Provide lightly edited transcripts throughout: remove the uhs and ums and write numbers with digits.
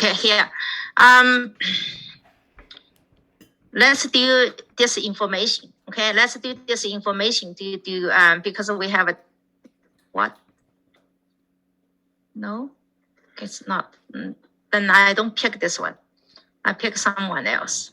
Okay, here. Let's do this information. Okay, let's do this information because we have a what? No, it's not. Then I don't pick this one. I pick someone else.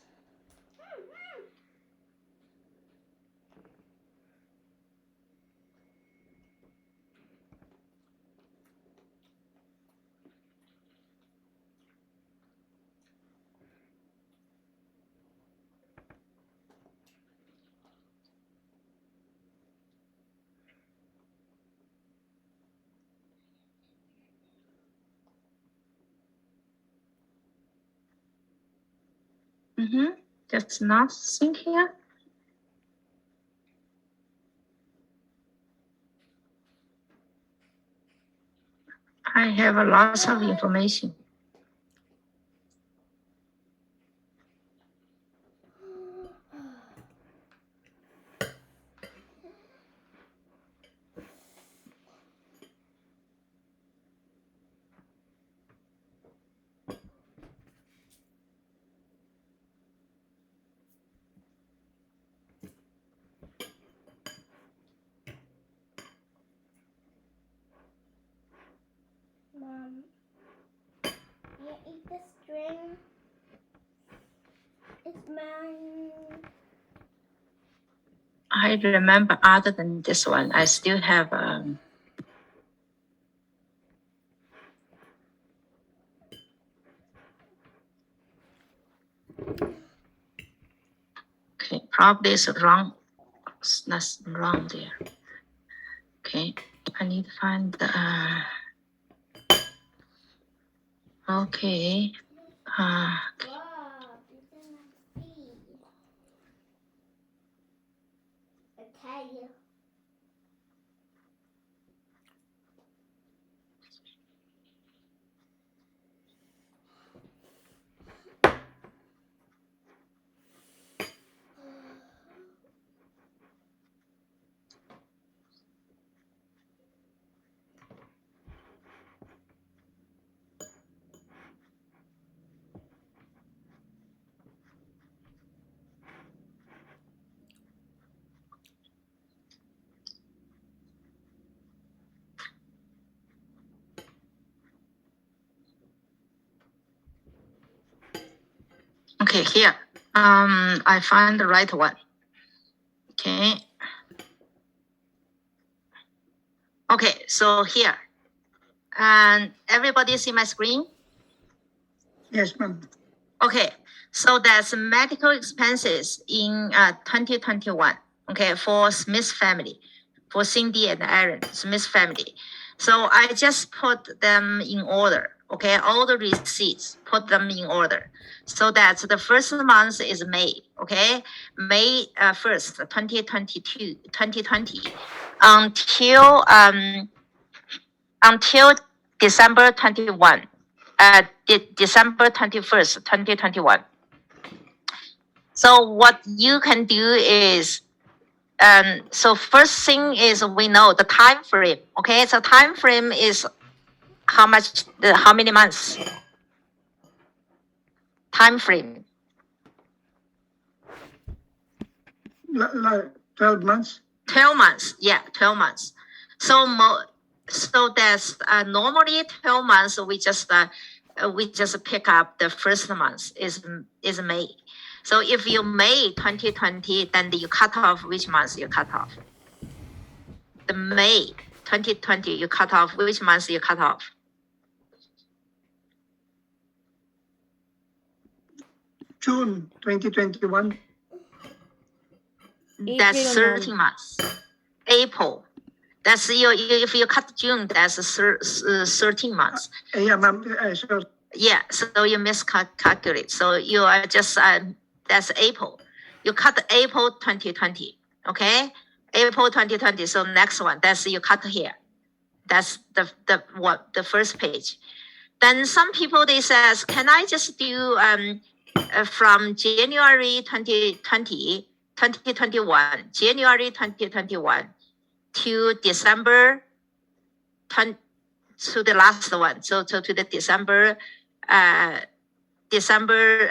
That's nothing here. I have a lot of information. Mom, you eat the string? It's mine. I remember other than this one, I still have okay, probably it's wrong. That's wrong there. Okay, I need to find the okay. Wow, you cannot see. I tell you. Okay, here. I find the right one. Okay. Okay, so here. And everybody see my screen? Yes, ma'am. Okay, so that's medical expenses in 2021. Okay, for Smith family, for Cindy and Aaron, Smith family. So I just put them in order. Okay, all the receipts, put them in order. So that's the first month is May. Okay, May 1st, 2020, until December 21. December 21st, 2021. So what you can do is, so first thing is we know the time frame. Okay, so time frame is how many months? Time frame. 12 months. 12 months. Yeah, 12 months. So that's normally 12 months. We just pick up the first month is May. So if you May 2020, then you cut off which month you cut off. The May 2020 you cut off which month you cut off. June 2021. That's 13 months. April. That's if you cut June, that's 13 months. Yeah, ma'am. Sure. Yeah, so you miscalculate. So you are just that's April. You cut April 2020. Okay, April 2020. So next one, that's you cut here. That's the first page. Then some people they says, can I just do from January 2021, January 2021 to December 20, to the last one. So to the December December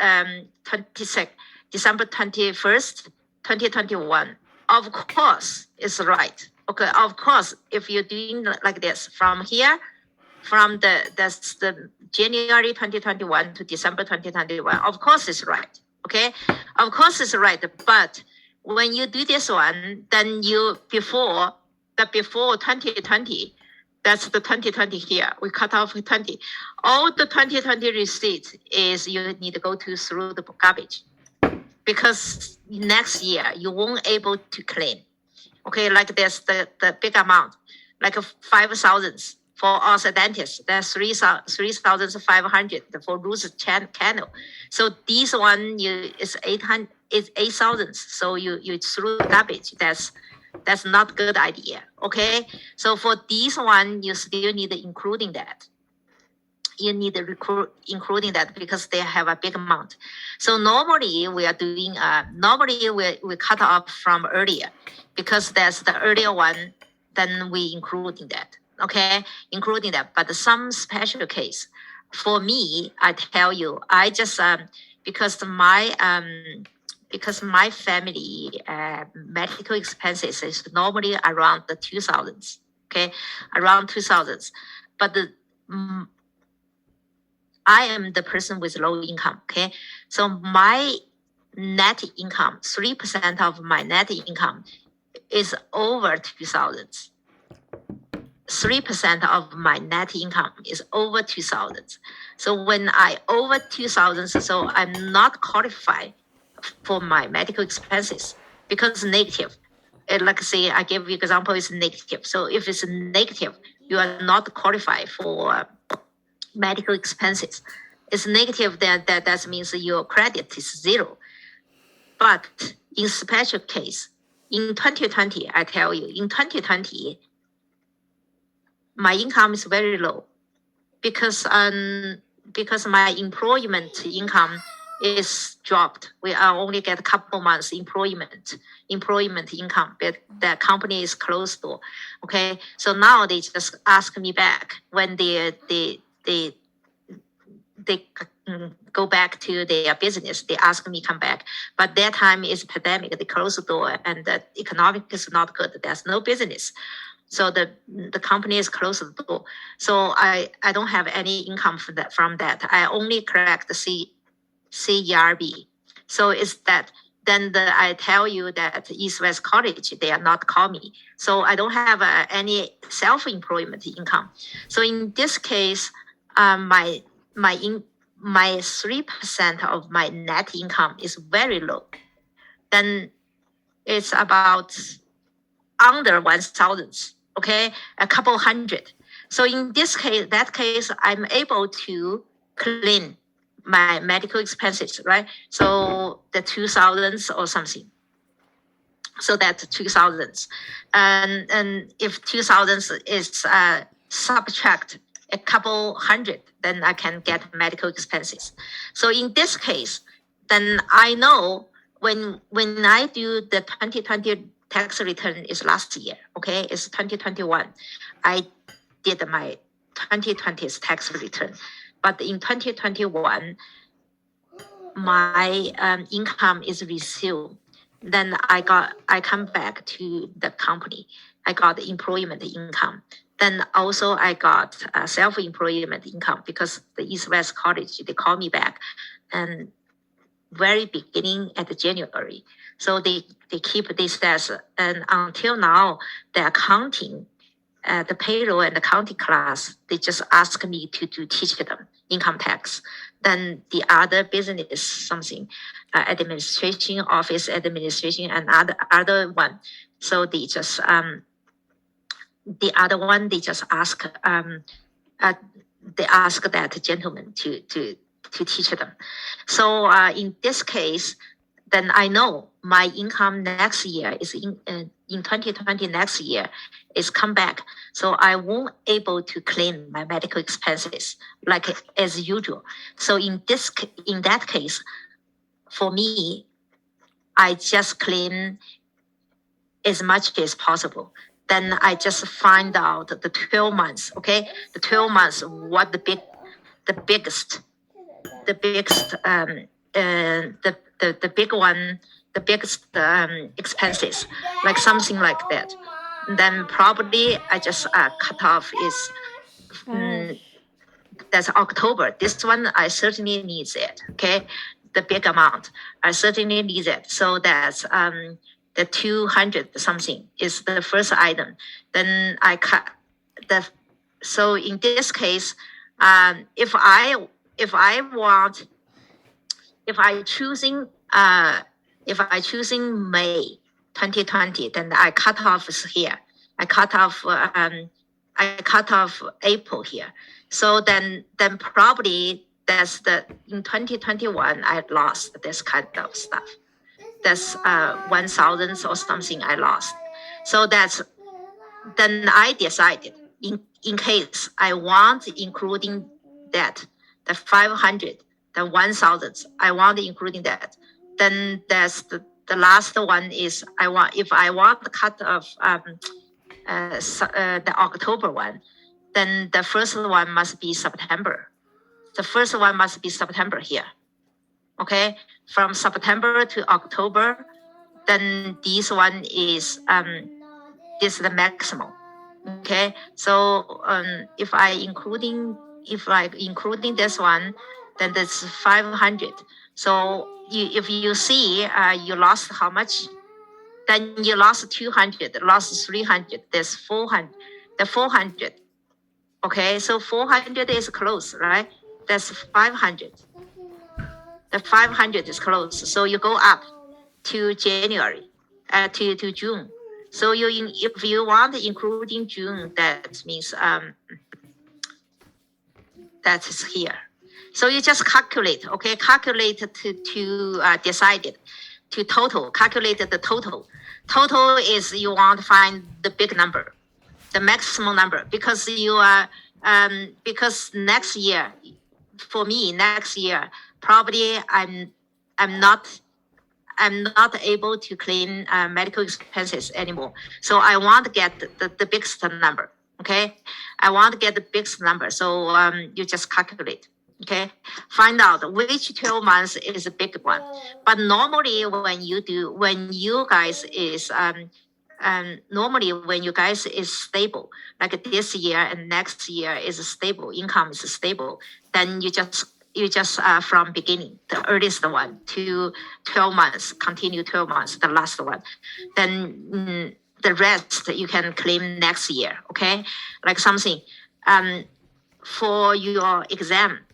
26th, December 21st, 2021. Of course, it's right. Okay, of course, if you're doing like this from here, from that's the January 2021 to December 2021, of course it's right. Okay, of course it's right. But when you do this one, then you before 2020, that's the 2020 here. We cut off 20. All the 2020 receipts is you need to go through the garbage, because next year you won't able to claim. Okay, like there's the big amount, like 5,000 for orthodontists. That's 3,500 for root canal. So this one is 800, is 8,000. So you through garbage. That's not good idea. Okay, so for this one you still need including that. You need to including that because they have a big amount. So normally we are doing normally we cut off from earlier, because that's the earlier one, then we including that. Okay, including that. But some special case, for me, I tell you, I just because my family medical expenses is normally around the 2,000s. Okay, around 2,000s. But I am the person with low income. Okay, so my net income, 3% of my net income is over 2,000. 3% of my net income is over 2,000. So when I over 2,000, so I'm not qualified for my medical expenses because negative. Like say, I give you example, it's negative. So if it's negative, you are not qualified for medical expenses. It's negative, then that means your credit is zero. But in special case, in 2020, I tell you, in 2020, my income is very low because my employment income is dropped. We only get a couple months employment income, but the company is closed door. Okay, so now they just ask me back when they go back to their business. They ask me come back, but that time is pandemic. They close the door and the economic is not good. There's no business. So the company is closed the door. So I don't have any income from that. I only collect the CERB. So it's that. Then I tell you that East West College, they are not call me. So I don't have any self-employment income. So in this case, my 3% of my net income is very low. Then it's about under 1,000. Okay, a couple hundred. So in this case, I'm able to claim my medical expenses, right? So the 2,000 or something. So that's 2,000, and if 2,000 is subtract a couple hundred, then I can get medical expenses. So in this case, then I know when I do the 2020 tax return is last year, okay, it's 2021. I did my 2020's tax return, but in 2021, my income is resumed. Then I come back to the company. I got employment income. Then also I got self-employment income because the East West College, they call me back and very beginning at January. So they keep this as, and until now, the accounting, the payroll and accounting class, they just ask me to teach them income tax. Then the other business, something, administration, office administration, and other one. So they just, the other one, they just ask, they ask that gentleman to teach them. So in this case, then I know my income next year is in 2020 next year is come back. So I won't able to claim my medical expenses like as usual. So in that case, for me, I just claim as much as possible. Then I just find out the 12 months, okay? The 12 months, what the biggest the biggest the big one, the biggest expenses, like something like that. Then probably I just cut off is that's October. This one I certainly need it. Okay, the big amount I certainly need it. So that's the 200 something is the first item. Then I cut the. So in this case, if I choosing May 2020, then I cut off here. I cut off April here. So then probably that's in 2021 I lost this kind of stuff. That's 1,000 or something I lost. So then I decided in case I want including that, the 500, the 1,000, I want including that. Then that's the last one is if I want the cut of the October one, then the first one must be September. The first one must be September here. Okay, from September to October, then this one is this is the maximum. Okay, so if I including this one, then that's 500. So if you see you lost how much, then you lost 200, lost 300. There's 400. The 400. Okay, so 400 is close, right? That's 500. The 500 is close. So you go up to January, to June. So if you want including June, that means that is here. So you just calculate, okay? Calculate to decide it, to total. Calculate the total. Total is you want to find the big number, the maximum number, because you are because next year, for me, next year probably I'm not able to claim medical expenses anymore. So I want to get the biggest number. Okay, I want to get the biggest number. So you just calculate. Okay, find out which 12 months is a big one. But normally when you guys is normally when you guys is stable, like this year and next year is stable, income is stable, then you just from beginning, the earliest one to 12 months, continue 12 months, the last one. Then the rest you can claim next year, okay? Like something for your exam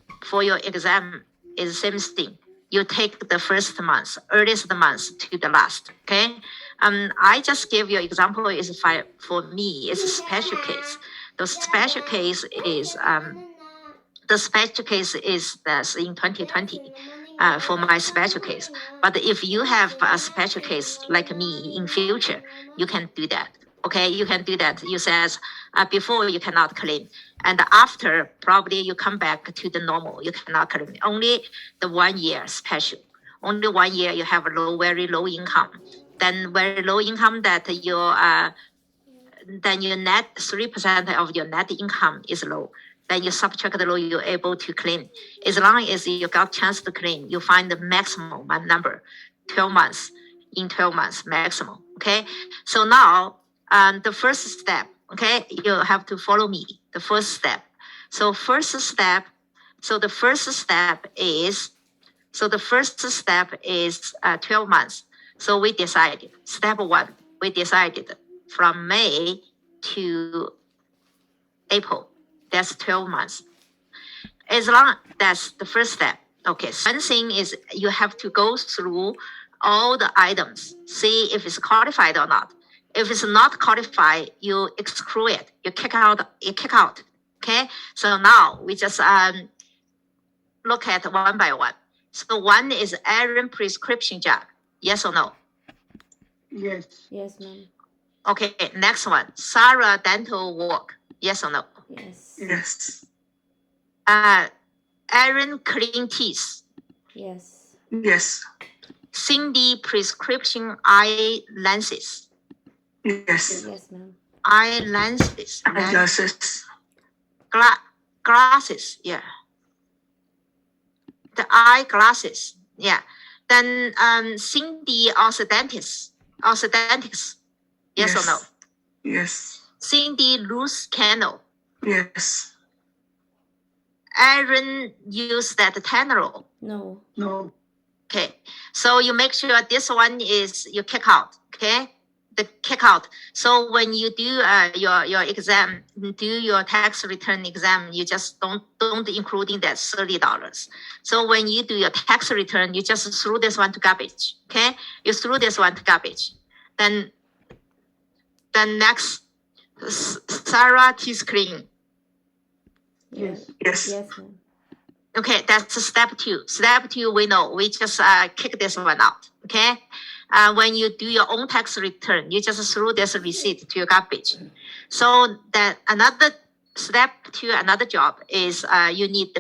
is the same thing. You take the first month, earliest month to the last, okay? I just gave you example is for me, it's a special case. The special case is that's in 2020 for my special case. But if you have a special case like me in future, you can do that. Okay, you can do that. You says before you cannot claim, and after probably you come back to the normal. You cannot claim. Only the 1 year special. Only 1 year you have very low income. Then very low income that then your net 3% of your net income is low. Then you subtract the low, you're able to claim. As long as you got chance to claim, you find the maximum number, 12 months, in 12 months maximum. Okay, so now the first step. Okay, you have to follow me. The first step. So the first step is 12 months. So we decided, step 1, we decided from May to April. That's 12 months. As long that's the first step. Okay, so one thing is you have to go through all the items, see if it's qualified or not. If it's not qualified, you exclude it. You kick out. Okay. So now we just look at one by one. So one is Aaron prescription job. Yes or no? Yes. Yes, ma'am. Okay. Next one, Sarah dental work. Yes or no? Yes. Yes. Aaron clean teeth. Yes. Yes. Cindy prescription eye lenses. Yes. Yes, ma'am. Eye lenses. Eyeglasses. Glasses. Yeah. the eyeglasses. Yeah. Then Cindy also dentist. Also dentist. Yes, or no? Yes. Cindy loose candle. Yes. Aaron used that Tannerol. No. No. Okay. So you make sure this one is you kick out. Okay. The kick out. So when you do your exam, do your tax return exam, you just don't including that $30. So when you do your tax return, you just throw this one to garbage. Okay, you throw this one to garbage. Then next, Sarah teeth clean. Yes. Yes. Yes, ma'am. Okay, that's step 2. Step 2, we know. We just kick this one out. Okay. When you do your own tax return, you just throw this receipt to your garbage. So that another step to another job is you need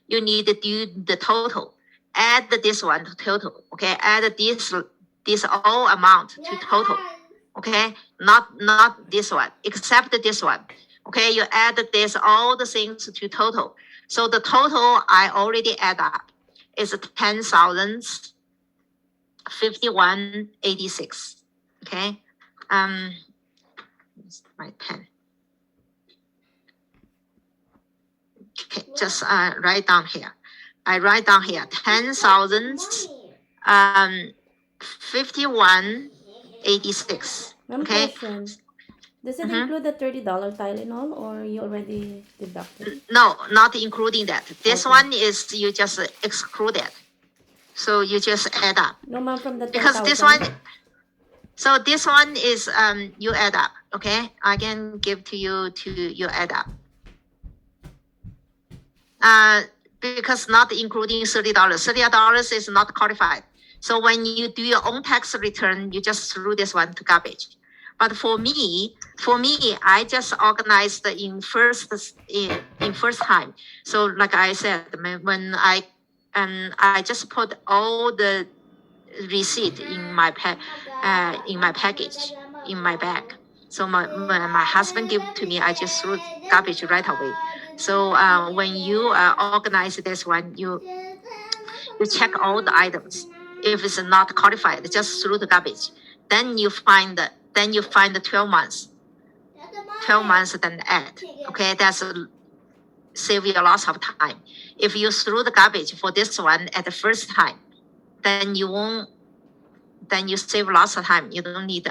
you need to do the total. Add this one to total. Okay. Add this all amount to total. Okay. Not this one, except this one. Okay. You add this all the things to total. So the total I already add up is 10,051.86. Okay. My pen. Okay, just write down here. I write down here 10,051.86. Ma'am, Okay. question. Does it Mhm. include the $30 Tylenol or you already deducted? No, not including that. This Okay. one is you just excluded. So you just add up. No, ma'am, from the 10,000. Because this one, so this one is you add up. Okay, I can give to you add up. Because not including $30. $30 is not qualified. So when you do your own tax return, you just throw this one to garbage. But for me, I just organized in first time. So like I said, when I just put all the receipt in my package, in my bag. So when my husband gave it to me, I just threw garbage right away. So when you organize this one, you check all the items. If it's not qualified, just throw the garbage. Then you find the 12 months. 12 months, then add. Okay, that's save you a lot of time. If you throw the garbage for this one at the first time, then you won't. Then you save lots of time. You don't need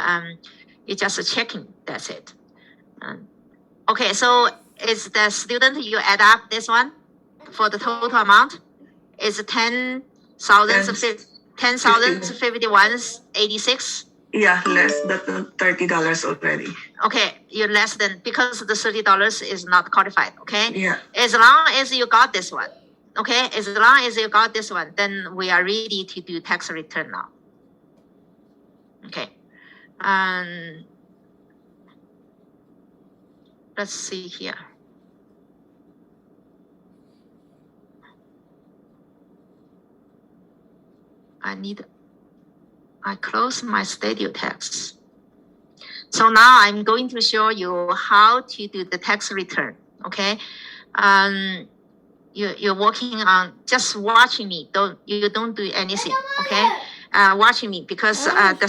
you just checking. That's it. Okay, so is the student you add up this one for the total amount is 10,051.86. Yeah, less than $30 already. Okay, you're less than because the $30 is not qualified. Okay. Yeah. As long as you got this one. Okay. As long as you got this one, then we are ready to do tax return now. Okay. Let's see here. I close my studio text. So now I'm going to show you how to do the tax return. Okay. You're working on just watching me. Don't do anything. Okay. Watching me because the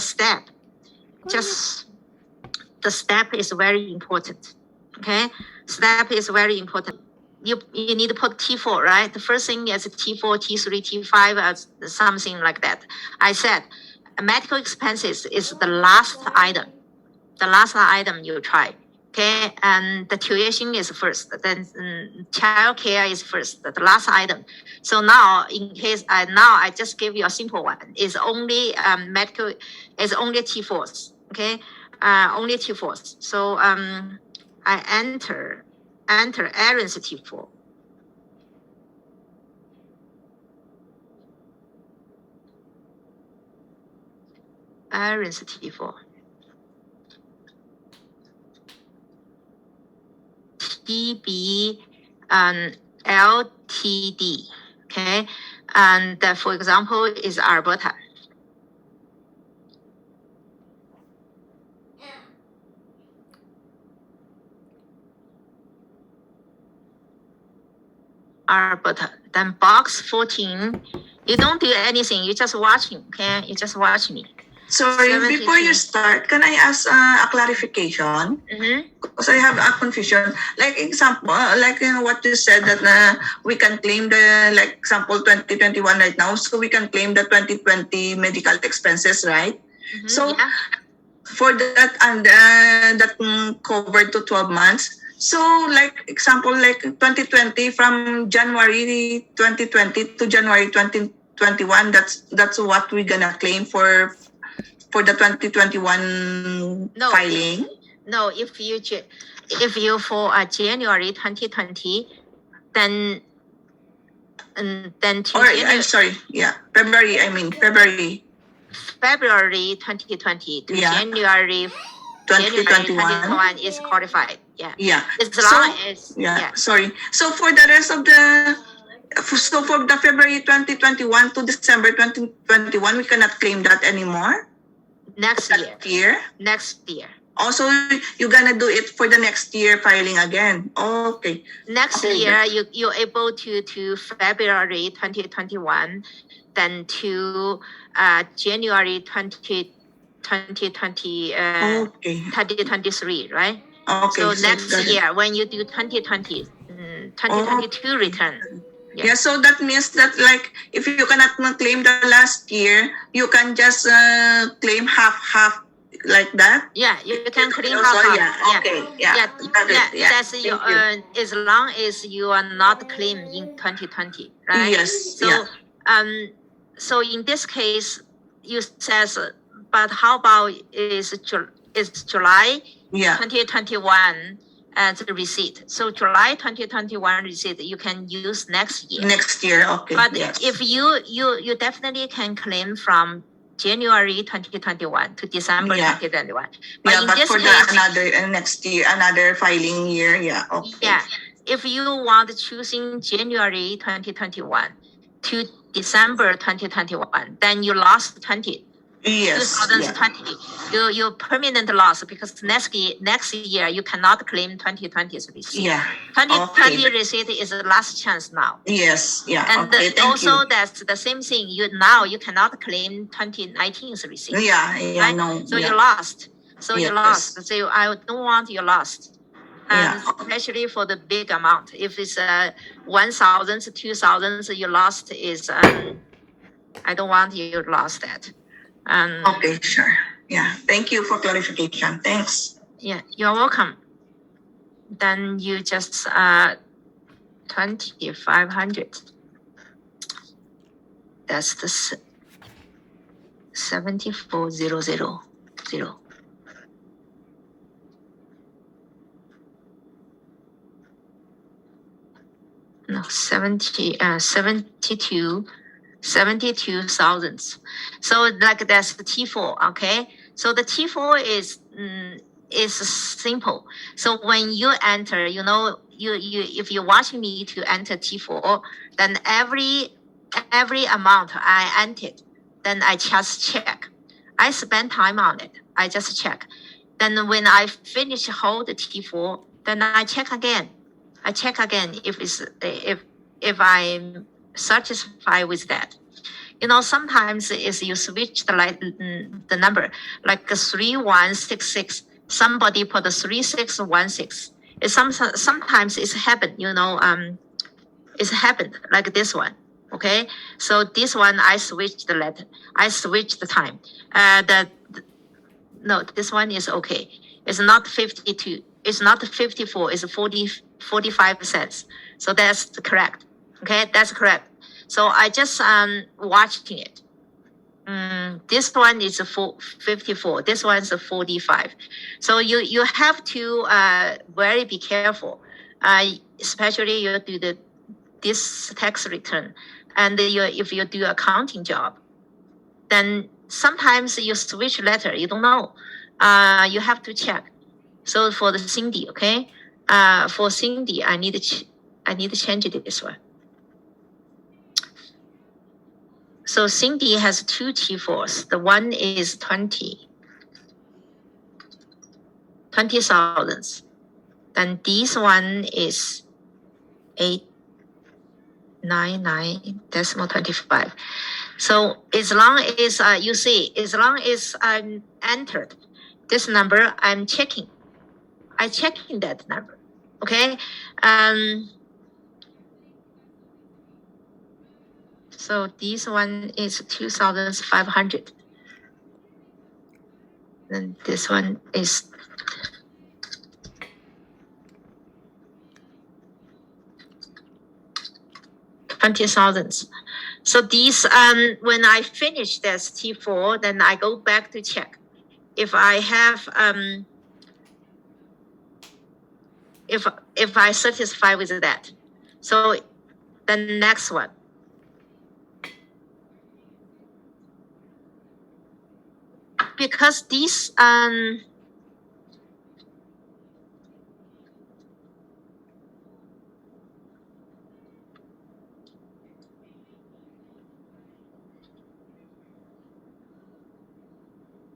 step is very important. Okay. Step is very important. You need to put T4, right? The first thing is T4, T3, T5, something like that. I said medical expenses is the last item. The last item you try. Okay, and the tuition is first, then child care is first, the last item. So now, in case I just give you a simple one. It's only medical, is only T4s. Okay, only T4s. So I enter Aaron's T4. Aaron's T4. TB and LTD, okay, and for example is Alberta. Alberta Then box 14, you don't do anything. You just watching, okay? You just watch me. Sorry, 72. before you start, can I ask a clarification? Mm-hmm. Because I have a confusion. Like example, like what you said that we can claim the, like example 2021 right now, so we can claim the 2020 medical expenses, right? Mm-hmm. So Yeah. for that and that covered to 12 months. So like example like 2020 from January 2020 to January 2021, that's what we're gonna claim for the 2021 No. filing. No, if you for January 2020, then to Or January, I'm sorry, yeah, February 2020 to Yeah. January 2021. is qualified. Yeah. Yeah. As So long as yeah, sorry. So for the rest of the so for the February 2021 to December 2021, we cannot claim that anymore. next year. Next year. Also, you're gonna do it for the next year filing again. Okay. Next Okay, year, you're able to February 2021, then to January 2023, Okay. 2023, right? Okay. So next that- year, when you do 2020, 2022 return. Yeah. Yeah, so that means that like if you cannot claim the last year, you can just claim half like that. Yeah, you can claim Also, half. yeah, okay, yeah, got it, yeah. That's your, Thank you. as long as you are not claimed in 2020, right? Yes, So, yeah. so in this case, you says, but how about is July Yeah. 2021 as a receipt? So July 2021 receipt you can use next year. Next year, okay. But yes. if you definitely can claim from January 2021 to December Yeah. 2021. yeah, in but this for case, the another next year, another filing year, yeah, okay. yeah, if you want choosing January 2021 to December 2021, then you lost 20. Yes, yeah. 2020, you permanent loss because next year you cannot claim 2020's receipt. Yeah. 2020 Okay. receipt is the last chance now. Yes, yeah. And okay, thank also you. that's the same thing. You cannot claim 2019's receipt. Yeah, yeah, Right? no. So yeah. you lost. So you Yes. lost. So I don't want you lost. And Yeah. especially for the big amount. If it's 1,000, 2,000, you lost is I don't want you lost that. Okay, sure. Yeah, thank you for clarification. Thanks. Yeah, you're welcome. Then you just 2,500. That's the 74,000. No, 72,000. So like that's the T4, okay? So the T4 is simple. So when you enter, you if you're watching me to enter T4, then every amount I entered, then I just check. I spend time on it. I just check. Then when I finish hold the T4, then I check again. I check again if I'm satisfied with that. Sometimes is you switch the number like 3166. Somebody put the 3616. Sometimes it's happened. It's happened like this one. Okay, so this one I switched the letter. I switched the time. No, this one is okay. It's not 52. It's not 54. It's 45 cents. So that's correct. Okay, that's correct. So I just watching it. This one is 54. This one is 45. So you have to very be careful, especially you do this tax return, and if you do accounting job, then sometimes you switch letter. You don't know. You have to check. So for the Cindy, okay, for Cindy, I need to change it this one. So Cindy has two T4s. The one is 20,000. Then this one is 8. 99.25. So as long as you see, as long as I'm entered this number, I'm checking that number. Okay. So this one is 2,500. And this one is 20,000. So these, when I finish this T4, then I go back to check if I have, if I satisfy with that. So the next one. Because these,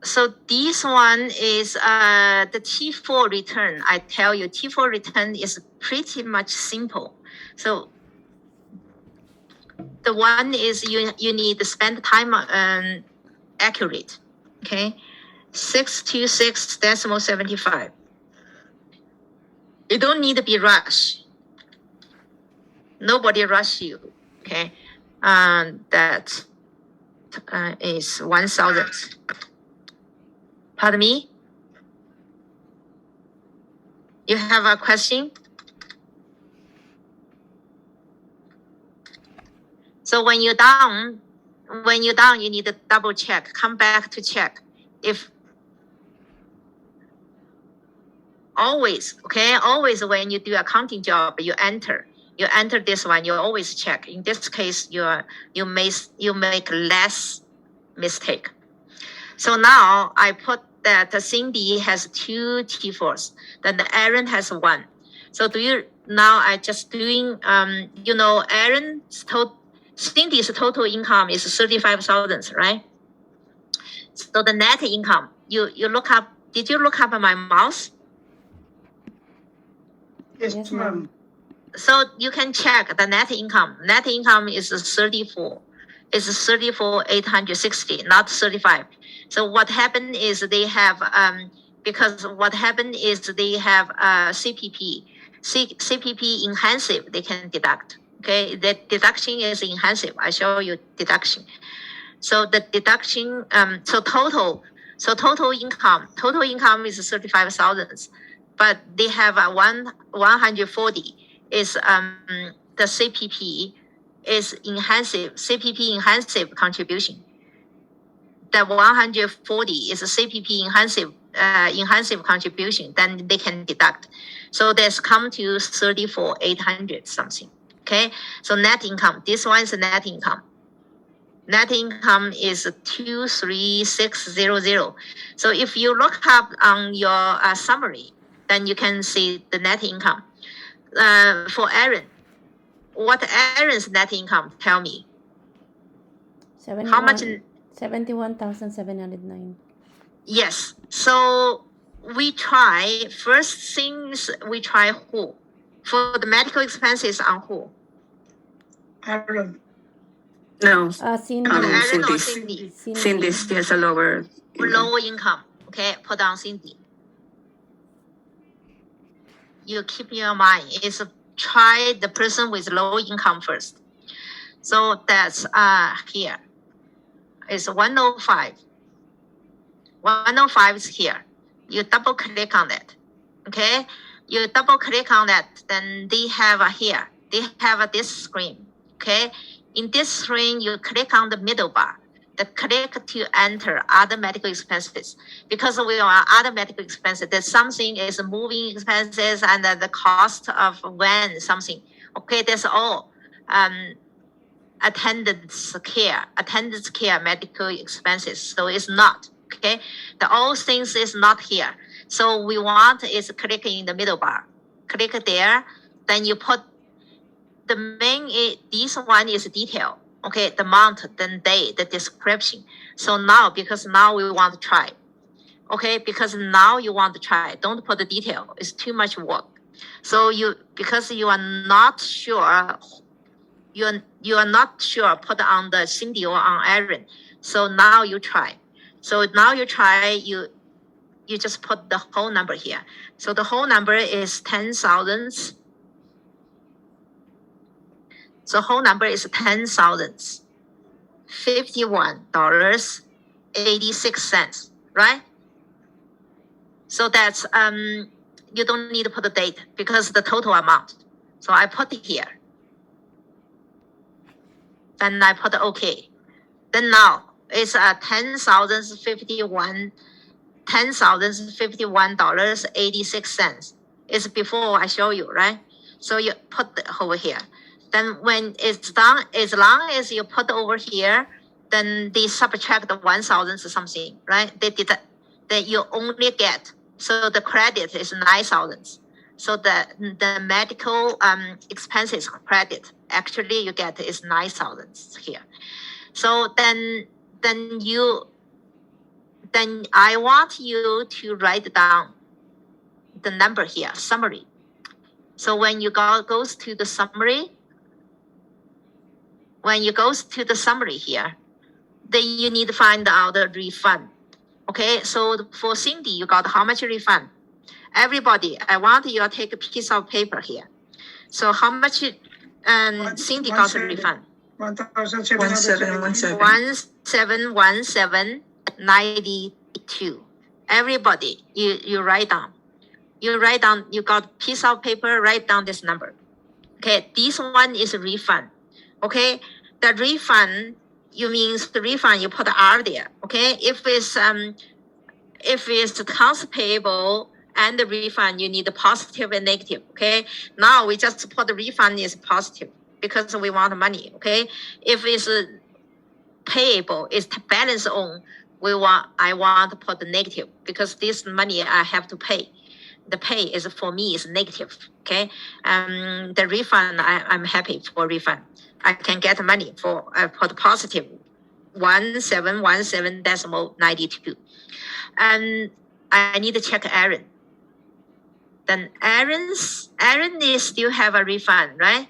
so this one is the T4 return. I tell you, T4 return is pretty much simple. So the one is you need to spend time accurate. Okay, 626.75. You don't need to be rushed. Nobody rush you. Okay, that is 1,000. Pardon me? You have a question? So when you're done, you need to double check, come back to check. If always, okay, always when you do accounting job, you enter this one, you always check. In this case, you make less mistake. So now I put that Cindy has 2 T4s, then Aaron has 1. So now I just doing, Cindy's total income is 35,000, right? So the net income, you look up, did you look up my mouse? Yes, ma'am. So you can check the net income. Net income is 34. It's 34,860, not 35. So what happened is they have CPP. CPP enhanced, they can deduct. Okay, the deduction is enhanced. I show you deduction. So the deduction, total income is 35,000, but they have 140 is the CPP is CPP enhanced contribution. The 140 is a CPP enhanced contribution. Then they can deduct. So that's come to 34,800 something. Okay, so net income. This one is net income. Net income is 23600. So if you look up on your summary, then you can see the net income. For Aaron, what Aaron's net income? Tell me. How much? 71,709. Yes. So we try, first things we try who? For the medical expenses on who? Aaron. No. Cindy. Aaron or Cindy. Cindy? Cindy has a lower Low income. Okay, put down Cindy. You keep in your mind is try the person with low income first. So that's here. It's 105. 105 is here. You double click on that. Okay, you double click on that. Then they have here. They have this screen. Okay, in this screen you click on the middle bar. The click to enter other medical expenses. Because we are other medical expenses, there's something is moving expenses and the cost of when something. Okay, that's all. Attendance care medical expenses. So it's not. Okay, the all things is not here. So we want is click in the middle bar. Click there, then you put the main. This one is detail. Okay, the month, then day, the description. So now, because now we want to try. Okay, because now you want to try. Don't put the detail. It's too much work. So because you are not sure, you are not sure, put on the Cindy or on Aaron. So now you try. So now you try, you just put the whole number here. So the whole number is 10,000. So whole number is $51.86, right? So that's you don't need to put the date because the total amount. So I put it here. Then I put OK. Then now it's $10,051.86. It's before I show you, right? So you put it over here. Then when it's done, as long as you put over here, then they subtract the 1,000 something, right? They did that. Then you only get, so the credit is 9,000. So the medical expenses credit actually you get is 9,000 here. So then I want you to write down the number here, summary. So when you goes to the summary, here, then you need to find out the refund. Okay, so for Cindy, you got how much refund? Everybody, I want you to take a piece of paper here. So how much Cindy got a refund? 1717. 1717.92. Everybody, you write down. You got a piece of paper, write down this number. Okay, this one is a refund. Okay, the refund, you put R there. Okay, if it's accounts payable and the refund, you need the positive and negative. Okay, now we just put the refund is positive because we want money. Okay, if it's payable, it's balance on, I want to put the negative because this money I have to pay. The pay is for me is negative. Okay, the refund I'm happy for refund. I can get money for the positive 1717.92. And I need to check Aaron. Then Aaron is still have a refund, right?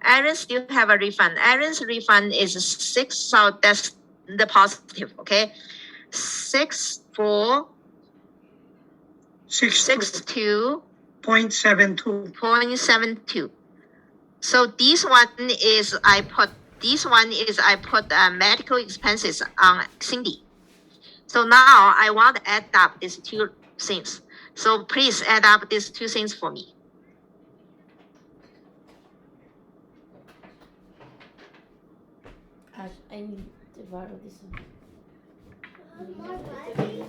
Aaron still have a refund. Aaron's refund is 6, so that's the positive, okay? 62.72. So this one is I put medical expenses on Cindy. So now I want to add up these two things. So please add up these two things for me. I need to borrow this one. More It's money?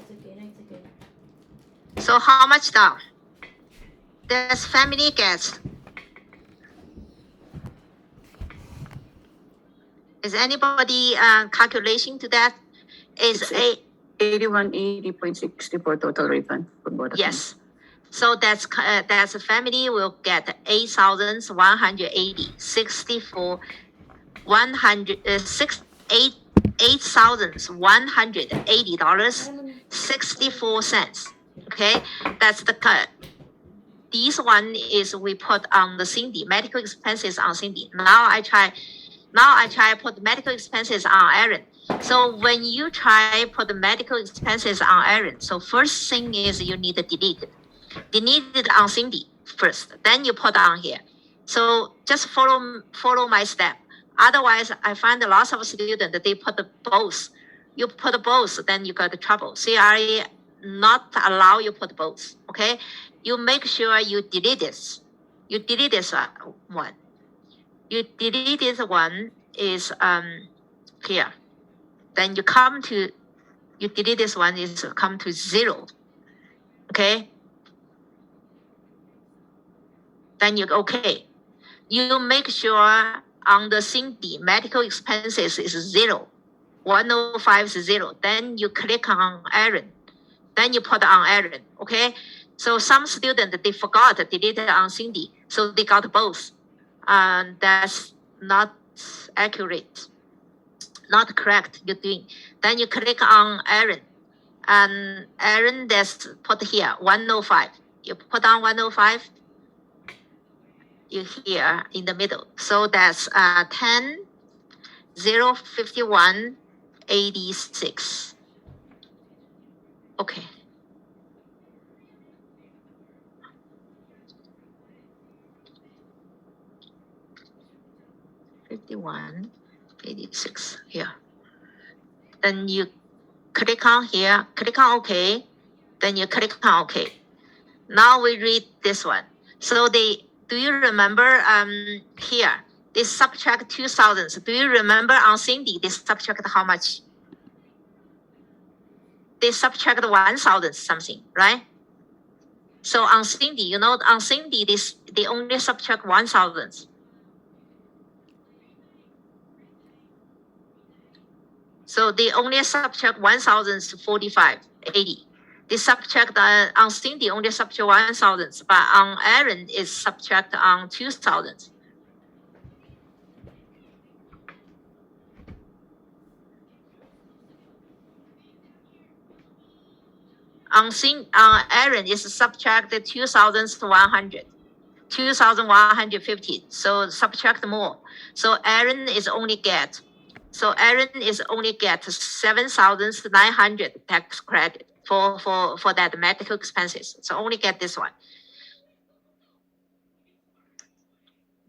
okay. So how much down? This family gets. Is anybody calculation to that? Is It's 8180.64 total refund for both of them. yes. So that's a family will get 8,180, 64, 8,180 dollars 64 cents. Okay, that's the cut. This one is we put on the Cindy medical expenses on Cindy. Now I try put medical expenses on Aaron. So when you try put the medical expenses on Aaron, so first thing is you need to delete it. Delete it on Cindy first, then you put on here. So just follow my step. Otherwise, I find lots of students that they put both. You put both, then you got the trouble. CRA not allow you put both. Okay, you make sure you delete this. You delete this one. You delete this one is here. Then you delete this one is come to 0. Okay. Then you okay. You make sure on the Cindy medical expenses is 0. 105 is 0. Then you click on Aaron. Then you put on Aaron. Okay. So some students they forgot to delete it on Cindy, so they got both. That's not accurate, not correct. You're doing. Then you click on Aaron, and Aaron that's put here 105. You put on 105. you here in the middle. So that's 10, 0, 51, 86. Okay. $51, 86 here. Then you click on here, click on OK. Then you click on OK. Now we read this one. So do you remember here? They subtract 2,000. Do you remember on Cindy, they subtract how much? They subtract 1,000 something, right? So on Cindy, you know, on Cindy, they only subtract 1,000. So they only subtract 1,045.80. They subtract on Cindy only subtract 1,000, but on Aaron is subtract on 2,000. On Aaron is subtracted 2,100, 2,150. So subtract more. So Aaron is only get 7,900 tax credit for that medical expenses. So only get this one.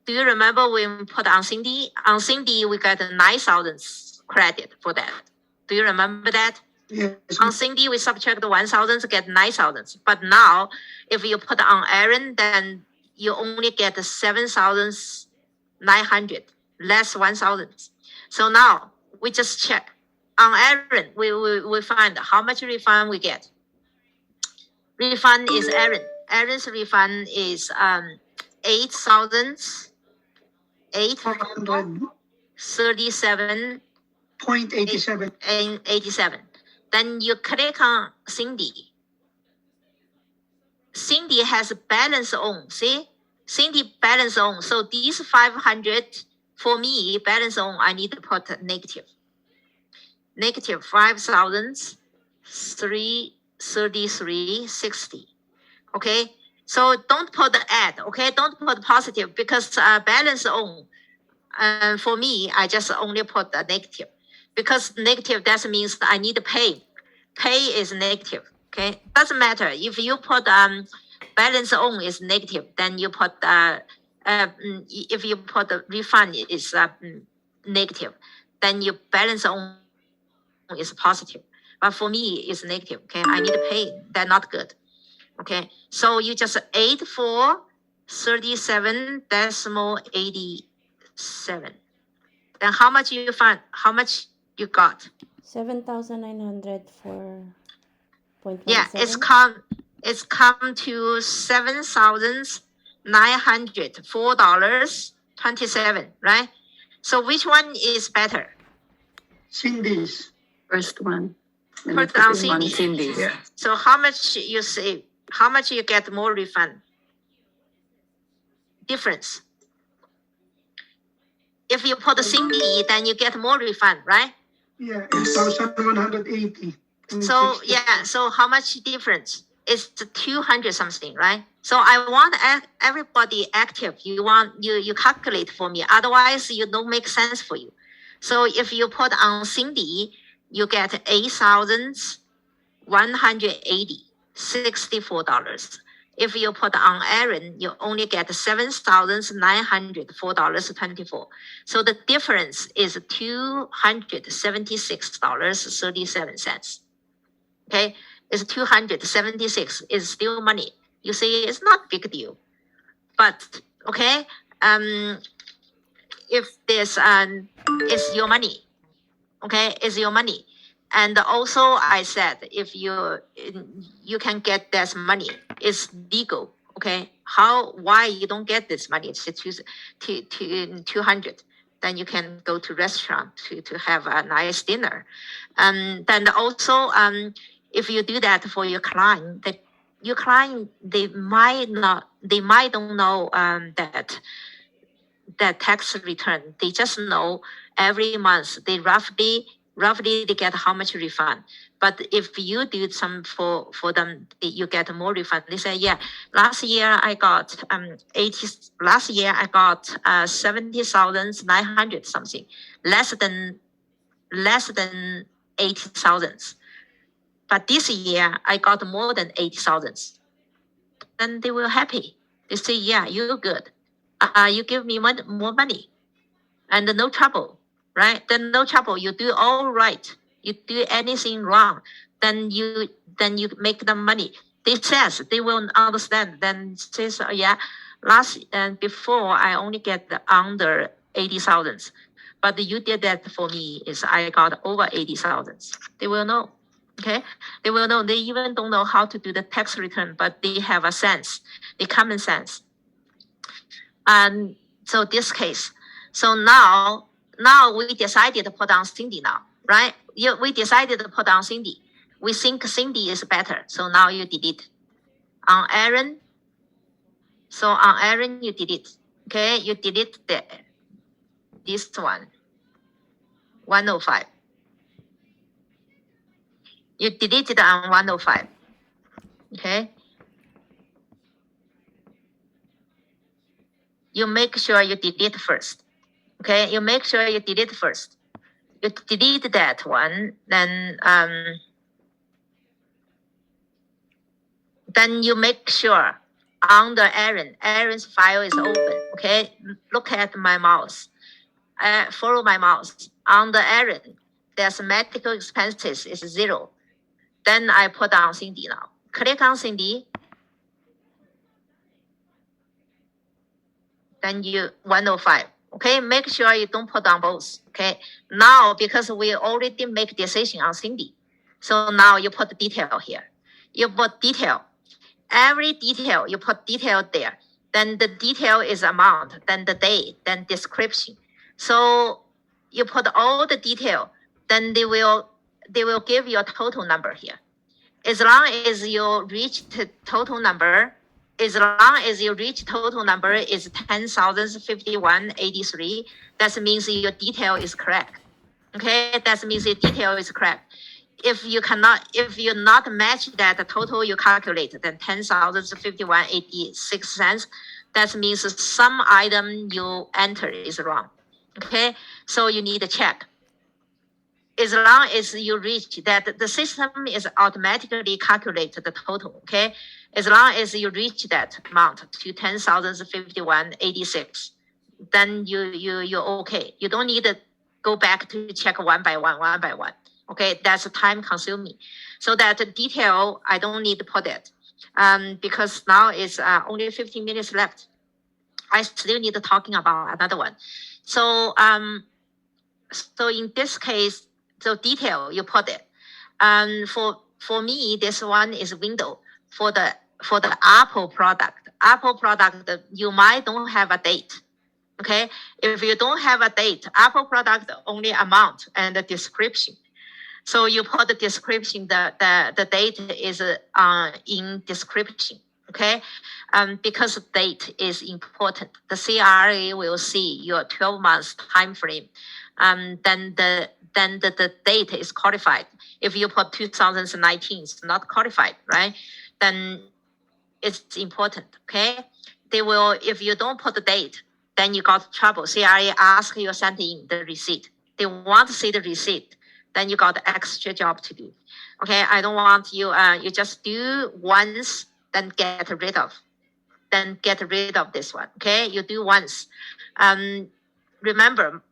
Do you remember when we put on Cindy? On Cindy, we got 9,000 credit for that. Do you remember that? Yes. On Cindy, we subtract 1,000 to get 9,000. But now, if you put on Aaron, then you only get 7,900, less 1,000. So now we just check. On Aaron, we find how much refund we get. Refund is Aaron. Aaron's refund is 8,837 .87. and 87. Then you click on Cindy. Cindy has balance on. See, Cindy balance on. So these 500 for me balance on. I need to put negative. Negative 5,333.60. Okay. So don't put the add. Okay. Don't put positive because balance on. For me, I just only put the negative. Because negative, that means I need to pay. Pay is negative, okay? Doesn't matter. If you put balance on is negative, then you put if you put the refund is negative, then your balance on is positive. But for me, it's negative, okay? I need to pay. That's not good, okay? So you just 8437.87. Then how much you find? How much you got? 7,900 for 0.17. Yeah, it's come to $7,904.27, right? So which one is better? Cindy's. First one. And First the on second one, Cindy. Cindy's. Yeah. So how much you save? How much you get more refund? Difference. If you put Cindy, then you get more refund, right? Yeah, 8,180. So yeah, so how much difference? It's 200 something, right? So I want everybody active. You calculate for me. Otherwise, you don't make sense for you. So if you put on Cindy, you get $8,180.64. If you put on Aaron, you only get $7,904.24. So the difference is $276.37. Okay, it's 276 is still money. You see, it's not big deal, but okay. If this is your money, okay, it's your money. And also, I said if you can get this money, it's legal. Okay, why you don't get this money? It's 200. Then you can go to restaurant to have a nice dinner. Then also, if you do that for your client, your client they might don't know that tax return. They just know every month they roughly roughly they get how much refund. But if you do some for them, you get more refund. They say, yeah, last year I got 70,900 something, less than 80,000. But this year I got more than 80,000. Then they will happy. They say, yeah, you're good. You give me more money, and no trouble, right? Then no trouble. You do all right. You do anything wrong, then you make them money. They says they will understand. Then says, yeah, before I only get under 80,000, but you did that for me. Is I got over 80,000. They will know. Okay, they will know. They even don't know how to do the tax return, but they have a sense, the common sense. And so this case, so now we decided to put down Cindy now, right? We decided to put down Cindy. We think Cindy is better, so now you delete. On Aaron, so on Aaron you delete. Okay, you delete this one, 105. You delete it on 105. Okay. You make sure you delete first. Okay, you make sure you delete first. You delete that one, then you make sure under Aaron's file is open. Okay, look at my mouse. Follow my mouse. Under Aaron, there's medical expenses is 0. Then I put down Cindy now. Click on Cindy. Then you 105. Okay, make sure you don't put down both. Okay, now because we already make decision on Cindy, so now you put the detail here. You put detail. Every detail you put detail there. Then the detail is amount. Then the date. Then description. So you put all the detail. Then they will give you a total number here. As long as you reach the total number. As long as you reach total number is 10,051.83, that means your detail is correct. Okay, that means your detail is correct. If you not match that total you calculate, then 10,051.86 cents, that means some item you enter is wrong. Okay, so you need to check. As long as you reach that, the system is automatically calculate the total. Okay. As long as you reach that amount to 10,051.86, then you're okay. You don't need to go back to check one by one. Okay, that's time consuming. So that detail, I don't need to put it, because now it's only 15 minutes left. I still need to talking about another one. So so in this case, so detail you put it. For me, this one is window. For the Apple product, you might don't have a date. Okay, if you don't have a date, Apple product only amount and the description. So you put the description. The date is in description. Okay, because date is important. The CRA will see your 12 months time frame. Then the date is qualified. If you put 2019, it's not qualified, right? Then it's important, okay? They will, if you don't put the date, then you got trouble. CRA ask you send in the receipt. They want to see the receipt. Then you got extra job to do. Okay, I don't want you, you just do once, then get rid of. Then get rid of this one, okay? You do once. Remember,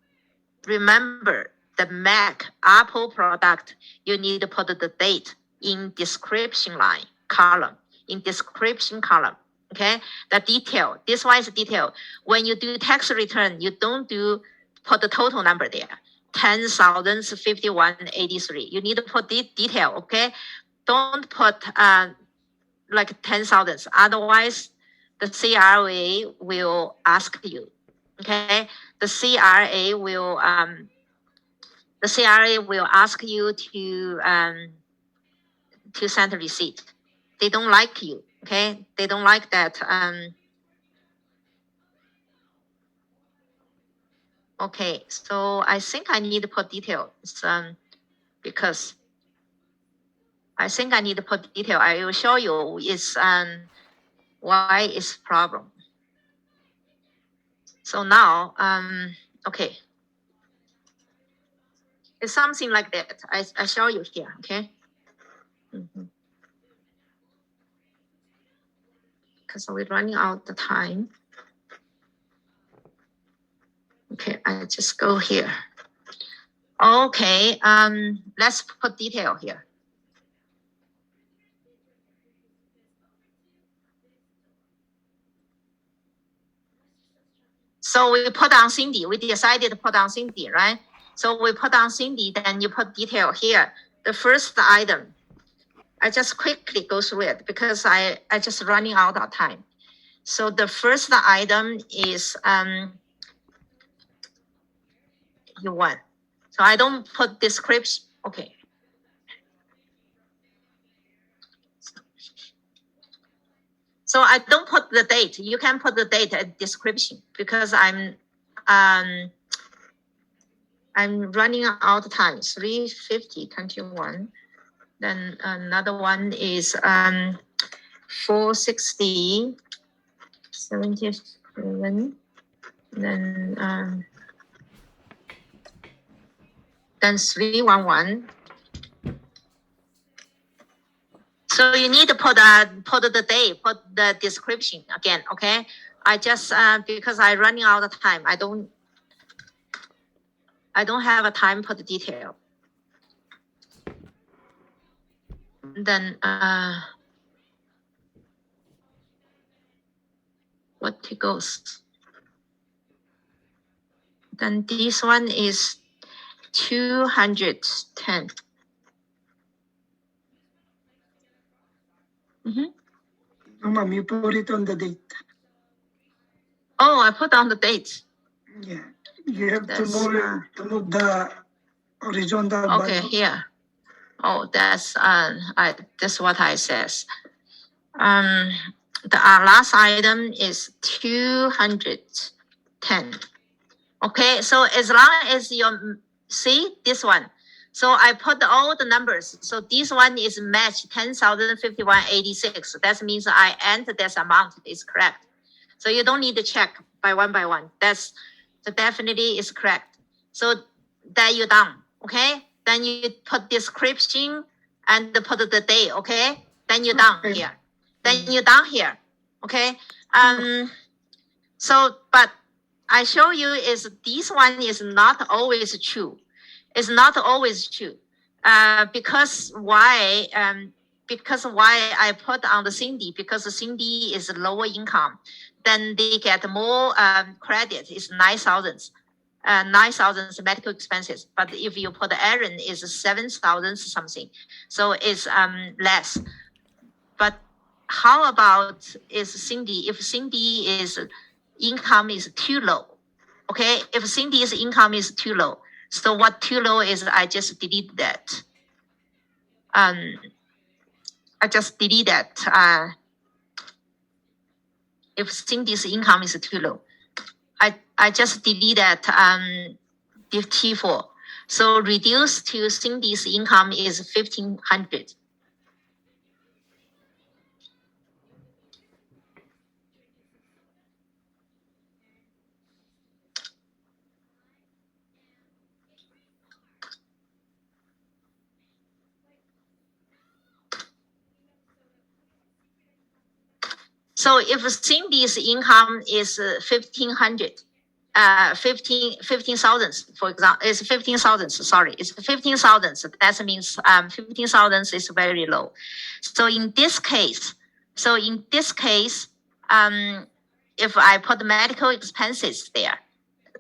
the Mac, Apple product, you need to put the date in description line column, okay? The detail, this one is detail. When you do tax return, you don't put the total number there, 10,051.83. You need to put the detail, okay? Don't put like 10,000, otherwise the CRA will ask you, okay? The CRA will ask you to send a receipt. They don't like you, okay? They don't like that. Okay, so I think I need to put details. because I think I need to put detail. I will show you is why it's problem. So now, okay. It's something like that. I show you here, okay? Because we're running out of time. Okay, I just go here. Okay, let's put detail here. So we put on Cindy. We decided to put on Cindy, right? So we put on Cindy, then you put detail here. The first item, I just quickly go through it because I just running out of time. So the first item is you want. So I don't put description. Okay. So I don't put the date. You can put the date at description because I'm running out of time. 350.21. Then another one is 460.77. Then 311. So you need to put the day, put the description again, okay? I just because I running out of time, I don't have a time put the detail. Then what it goes? Then this one is 210. No, ma'am, you put it on the date. Oh, I put on the date. Yeah, you have That's, to move the horizontal Okay, button. here. Oh, that's what I says. The last item is 210. Okay, so as long as you see this one, so I put all the numbers. So this one is match 10,051.86. That means I enter this amount is correct. So you don't need to check by one. That's definitely is correct. So that you done. Okay. Then you put description and put the day. Okay. Then you done Okay. here. Then you done here. Okay. So but I show you is this one is not always true. It's not always true. Because why? Because why I put on the Cindy? Because Cindy is lower income, then they get more credit. It's 9,000. 9,000 medical expenses. But if you put Aaron, is 7,000 something, so it's less. But how about is Cindy? If Cindy is income is too low, okay? If Cindy's income is too low, so what too low is? I just delete that. I just delete that. If Cindy's income is too low, I just delete that the T4. So reduce to Cindy's income is 1,500. So if Cindy's income is 1,500, 15,000, for example, it's 15,000. Sorry, it's 15,000. That means 15,000 is very low. So in this case, if I put medical expenses there,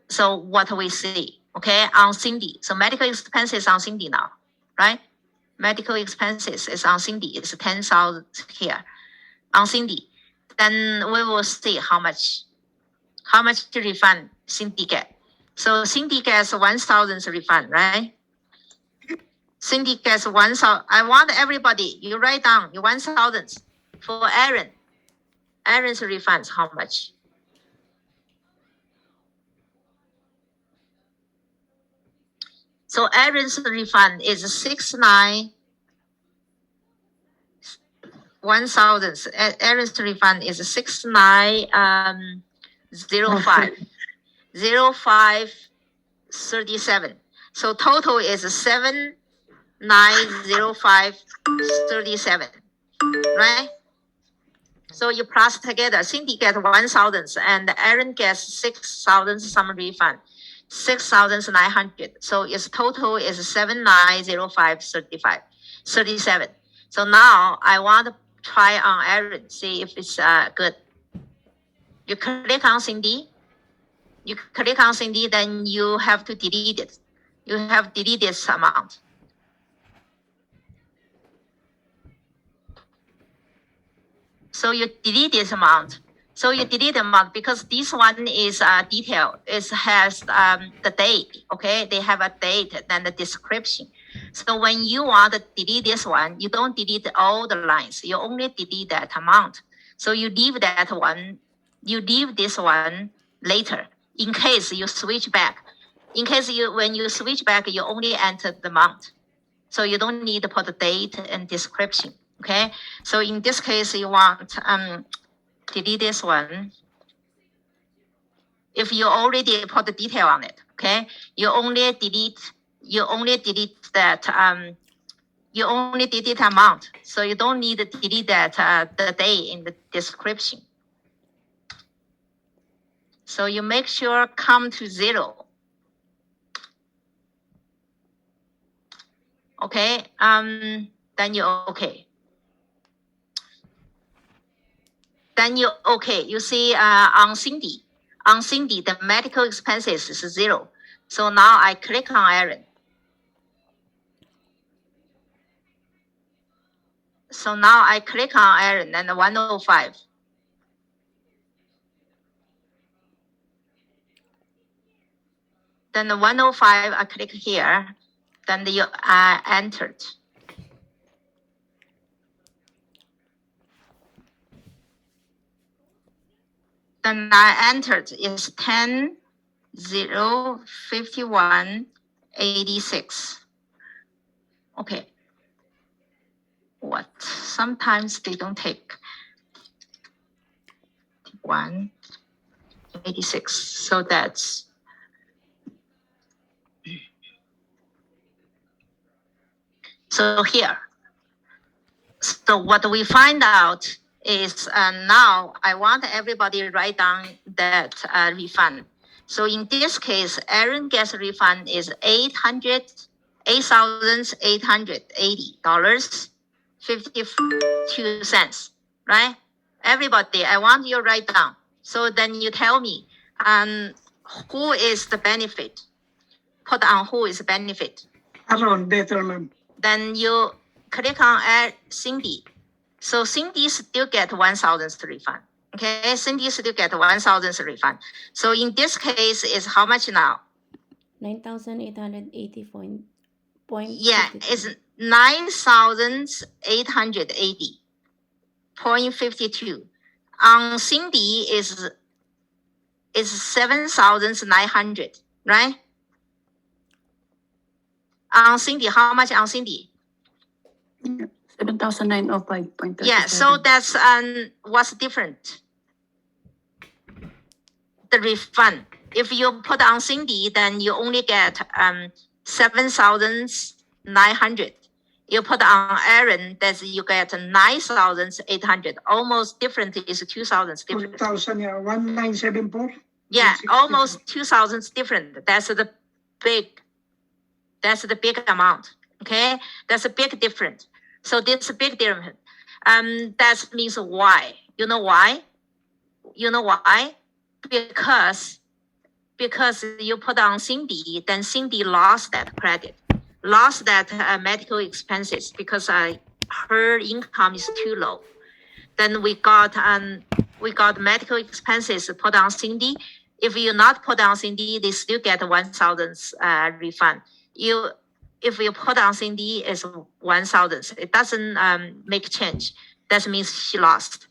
so what we see, okay, on Cindy. So medical expenses on Cindy now, right? Medical expenses is on Cindy. It's 10,000 here on Cindy. Then we will see how much to refund Cindy get. So Cindy gets 1,000 refund, right? Cindy gets 1,000. I want everybody, you write down your 1,000 for Aaron. Aaron's refunds, how much? So Aaron's refund is 1,000. Aaron's refund is 6905.0537. So total is 7905.37, right? So you plus together, Cindy gets 1,000 and Aaron gets 6,000 some refund, 6,900. So its total is 7905.37. So now I want to try on Aaron, see if it's good. You click on Cindy. You click on Cindy, then you have to delete it. You have to delete this amount. So you delete this amount. So you delete the amount because this one is detailed. It has the date, okay? They have a date and the description. So when you want to delete this one, you don't delete all the lines. You only delete that amount. So you leave that one. You leave this one later in case you switch back. In case when you switch back, you only enter the amount. So you don't need to put the date and description. Okay, so in this case, you want delete this one. If you already put the detail on it, okay, you only delete that you only delete amount. So you don't need to delete that the day in the description. So you make sure come to 0. Okay, then you're okay. Then you okay. You see on Cindy, the medical expenses is 0. So now I click on Aaron. So now I click on Aaron and 105. Then the 105, I click here. Then you entered. Then I entered is 10,051.86. Okay. What? Sometimes they don't take 186. So that's so here. So what we find out is now I want everybody to write down that refund. So in this case, Aaron gets refund is $8,880.52, right? Everybody, I want you to write down. So then you tell me who is the benefit. Put on who is the benefit. Aaron, better ma'am. Then you click on Cindy. So Cindy still get 1,000 refund. Okay, Cindy still get 1,000 refund. So in this case, is how much now? 9,880.52. Yeah, it's 9,880.52. On Cindy is 7,900, right? On Cindy, how much on Cindy? 7,905.37. Yeah, so that's what's different. The refund. If you put on Cindy, then you only get 7,900. You put on Aaron, that's you get 9,800. Almost different is 2,000 different. 2,000, yeah, 1974. Yeah, almost 2,000 different. That's the big amount. Okay, that's a big difference. So this big difference. That means why? You know why? You know why? Because you put on Cindy, then Cindy lost that credit, lost that medical expenses because her income is too low. Then we got medical expenses put on Cindy. If you not put on Cindy, they still get 1,000 refund. If you put on Cindy, it's 1,000. It doesn't make change. That means she lost.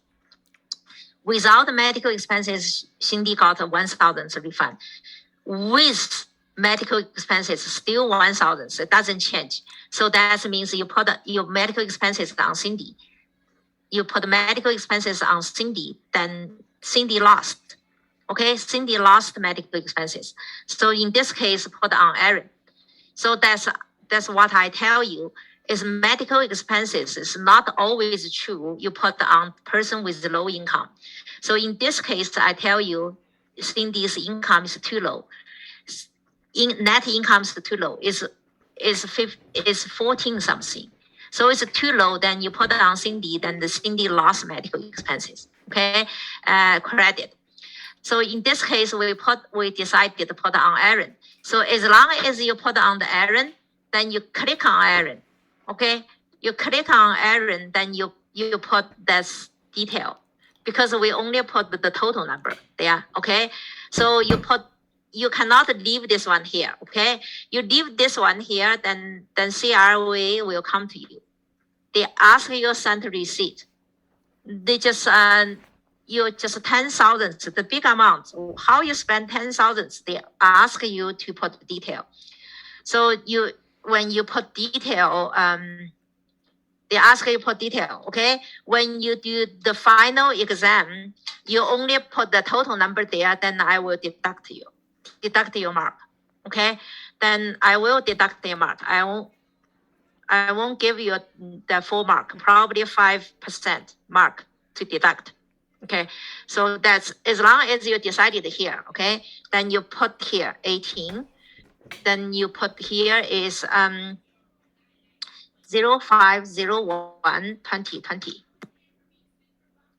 Without the medical expenses, Cindy got 1,000 refund. With medical expenses still 1,000. So it doesn't change. So that means you put your medical expenses on Cindy. You put medical expenses on Cindy, then Cindy lost. Okay, Cindy lost medical expenses. So in this case, put on Aaron. So that's what I tell you is medical expenses is not always true. You put on person with low income. So in this case, I tell you, Cindy's income is too low. Net income is too low. Is 14 something. So it's too low. Then you put on Cindy. Then the Cindy lost medical expenses. Okay, credit. So in this case, we decided to put on Aaron. So as long as you put on the Aaron, then you click on Aaron. Okay, you click on Aaron, then you put this detail because we only put the total number there. Okay, so you cannot leave this one here. Okay, you leave this one here, then CRA will come to you. They ask you send receipt. They just you just 10,000, the big amount. How you spend 10,000? They ask you to put detail. So when you put detail, they ask you put detail. Okay, when you do the final exam, you only put the total number there. Then I will deduct your mark. Okay, then I will deduct your mark. I won't give you the full mark. Probably 5% mark to deduct. Okay, so that's as long as you decided here. Okay, then you put here 18. Then you put here is 0501 2020.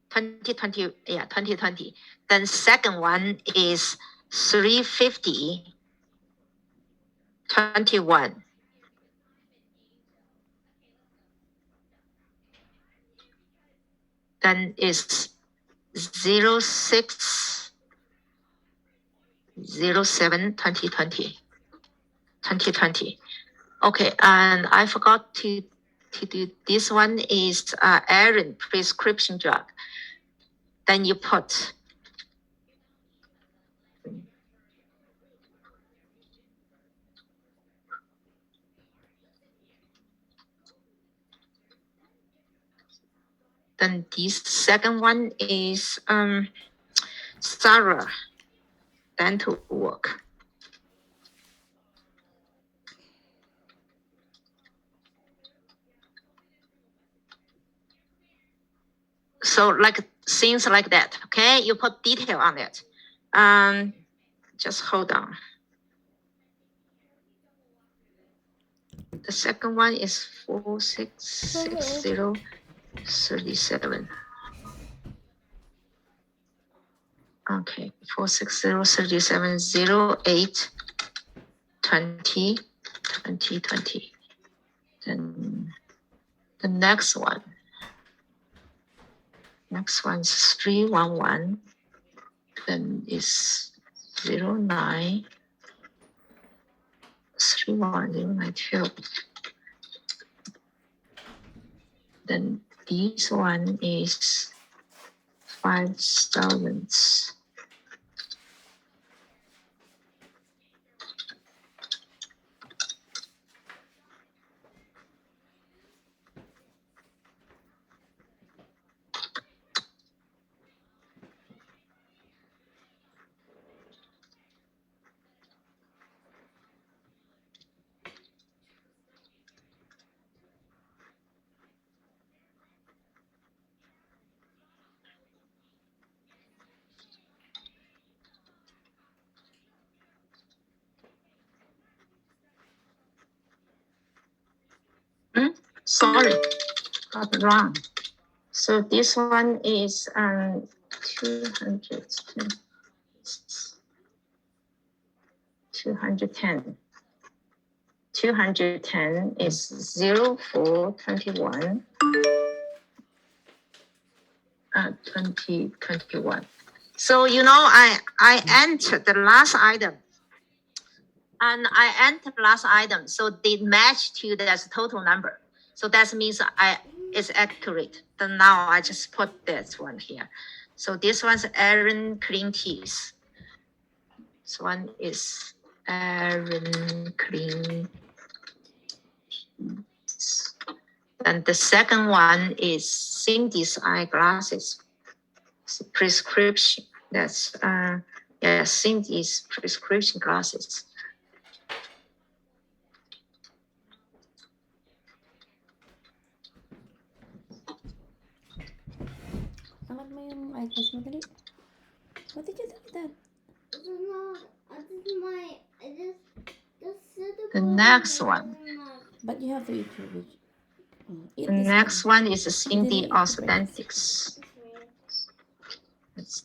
2020, yeah, 2020. Then second one is 350 21. Then is 0607 2020. 2020. Okay, and I forgot to do this one is Aaron prescription drug. Then you put then this second one is Sarah dental work. So like things like that, okay? You put detail on it. Just hold on. The second one is 466037. Okay, 46037 08 20 2020. Then the next one. Next one is 311. Then is 09 310912. Then this one is 5,000. Sorry, got it wrong. So this one is 210. 210 is 0421 2021. So I entered the last item. And I entered last item, so they match to the total number. So that means it's accurate. Then now I just put this one here. So this one's Aaron clean teeth. This one is Aaron clean. And the second one is Cindy's eyeglasses prescription. That's yeah, Cindy's prescription glasses. Angat mo yung eyeglass mo, dali. What did you do with that? The next one. But you have to eat your veg. Eat The this next one is Cindy didn't eat the Aesthetics. That's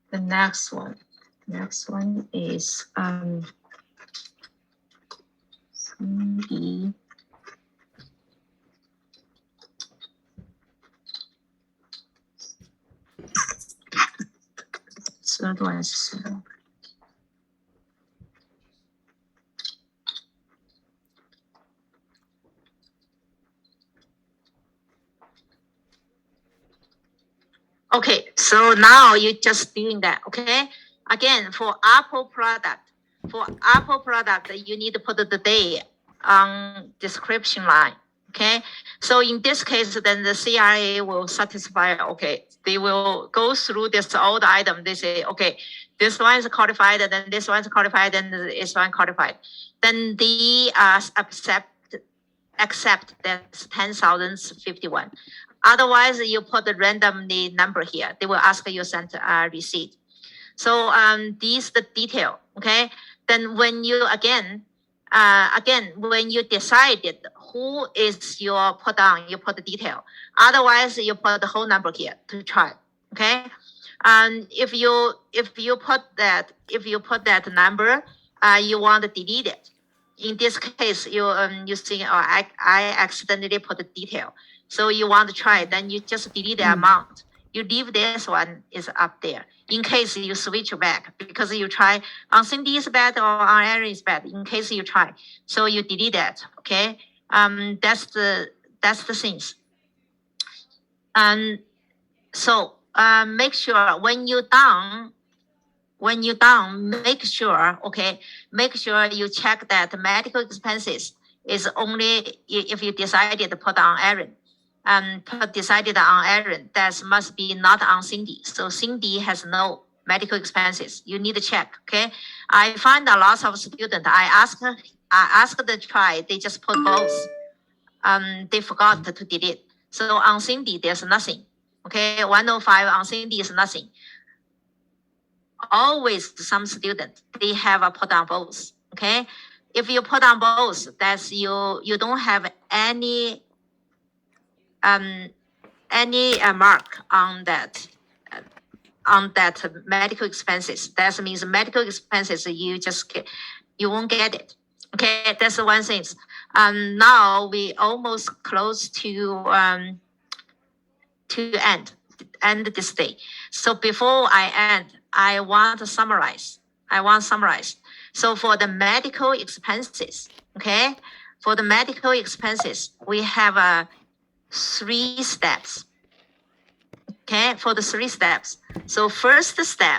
the next one. Next one is Cindy. Third one is okay, so now you're just doing that, okay? Again, for Apple product, you need to put the day on description line, okay? So in this case, then the CRA will satisfy, okay, they will go through this old item. They say, okay, this one is codified, and then this one is codified, and this one codified. Then they accept that's 10,051. Otherwise, you put the randomly number here. They will ask you send a receipt. So these the detail, okay? Then when you when you decided who is your put down, you put the detail. Otherwise, you put the whole number here to try, okay? And if you put that number, you want to delete it. In this case, you think, oh, I accidentally put the detail. So you want to try, then you just delete the amount. You leave this one is up there in case you switch back because you try on Cindy is bad or on Aaron is bad. In case you try, so you delete that. Okay, that's the things. So make sure when you done, make sure you check that medical expenses is only if you decided to put on Aaron. Decided on Aaron, that must be not on Cindy. So Cindy has no medical expenses. You need to check, okay? I find a lot of students, I asked the try, they just put both. They forgot to delete. So on Cindy, there's nothing, okay? 105 on Cindy is nothing. Always some students, they have a put on both, okay? If you put on both, that's you don't have any mark on that medical expenses. That means medical expenses you won't get it. Okay, that's one thing. Now we almost close to end this day. So before I end, I want to summarize. So for the medical expenses, okay, we have 3 steps. Okay, for the 3 steps. So first step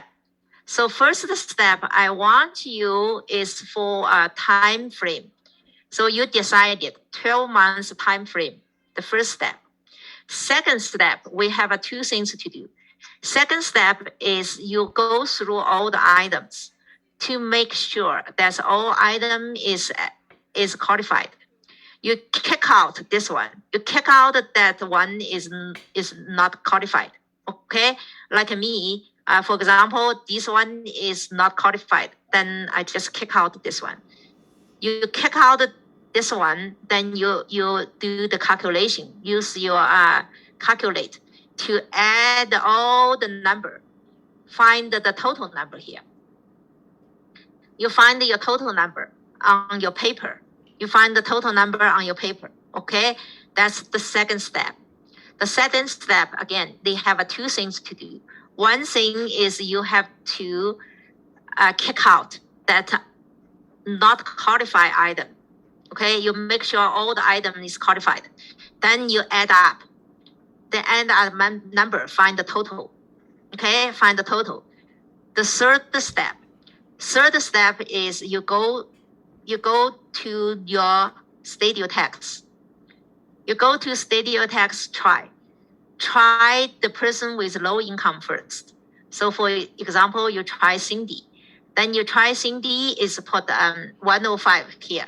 I want you is for a time frame. So you decided 12 months time frame, the first step. Second step, we have 2 things to do. Second step is you go through all the items to make sure that all item is codified. You kick out this one. You kick out that one is not codified. Okay, like me, for example, this one is not codified. Then I just kick out this one. You kick out this one, then you do the calculation. Use your calculate to add all the number. Find the total number here. You find your total number on your paper. You find the total number on your paper, okay? That's the second step. The second step, again, they have 2 things to do. One thing is you have to kick out that not qualified item. Okay, you make sure all the item is qualified. Then you add up. Then add up number, find the total. Okay, find the total. The third step is you go to your Studio Tax. You go to Studio Tax, try the person with low income first. So for example, you try Cindy. Then you try Cindy is put 105 here.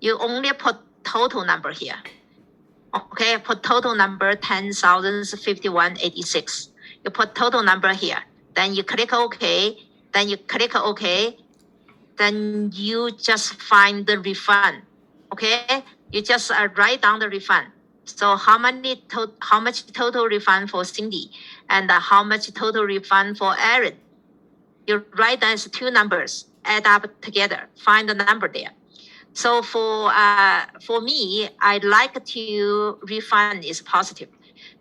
You only put total number here. Okay, put total number 10,051.86. You put total number here. Then you click OK. Then you click OK. Then you just find the refund. Okay, you just write down the refund. So how much total refund for Cindy and how much total refund for Aaron? You write down two numbers, add up together, find the number there. So for me, I like to refund is positive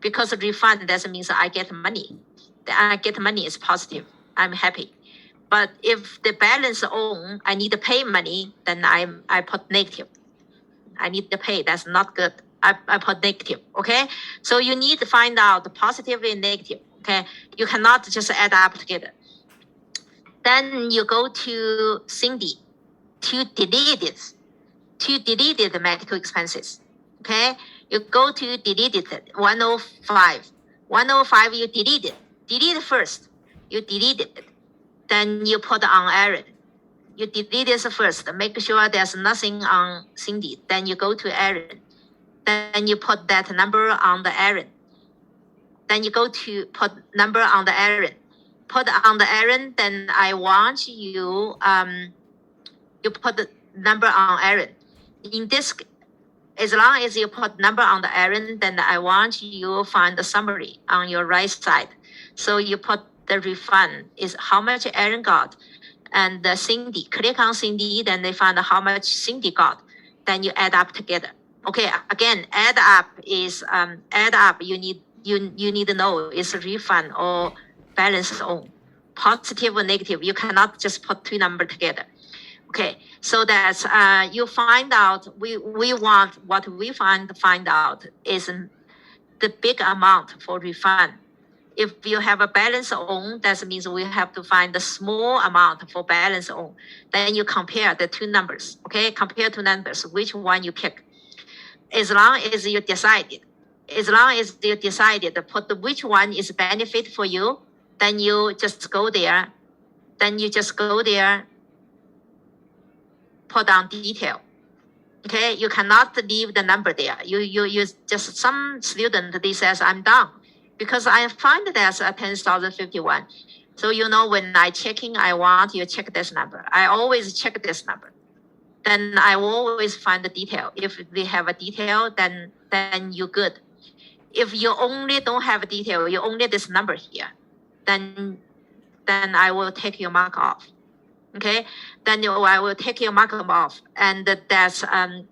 because refund that means I get money. I get money is positive. I'm happy. But if the balance on, I need to pay money, then I put negative. I need to pay. That's not good. I put negative. Okay. So you need to find out the positive and negative. Okay. You cannot just add up together. Then you go to Cindy to delete it. To delete the medical expenses. Okay. You go to delete it 105. 105 you delete it. Delete first. You delete it. Then you put on Aaron. You delete this first. Make sure there's nothing on Cindy. Then you go to Aaron. Then you put that number on the Aaron. Then you go to put number on the Aaron. Put on the Aaron. Then I want you you put the number on Aaron. In this, as long as you put number on the Aaron, then I want you find the summary on your right side. So you put the refund is how much Aaron got, and the Cindy. Click on Cindy, then they find how much Cindy got. Then you add up together. Okay, again, add up is add up. You need to know is refund or balance on, positive or negative. You cannot just put two numbers together. Okay, so that's you find out. We want what we find out is the big amount for refund. If you have a balance on, that means we have to find the small amount for balance on. Then you compare the two numbers. Okay, compare two numbers. Which one you pick? As long as you decided to put which one is benefit for you, then you just go there. Put down detail. Okay, you cannot leave the number there. You just some student they says I'm done. Because I find that's 10,051. So when I checking, I want you to check this number. I always check this number. Then I always find the detail. If they have a detail, then you're good. If you only don't have a detail, you only this number here, then I will take your mark off. Okay, then I will take your mark off, and that's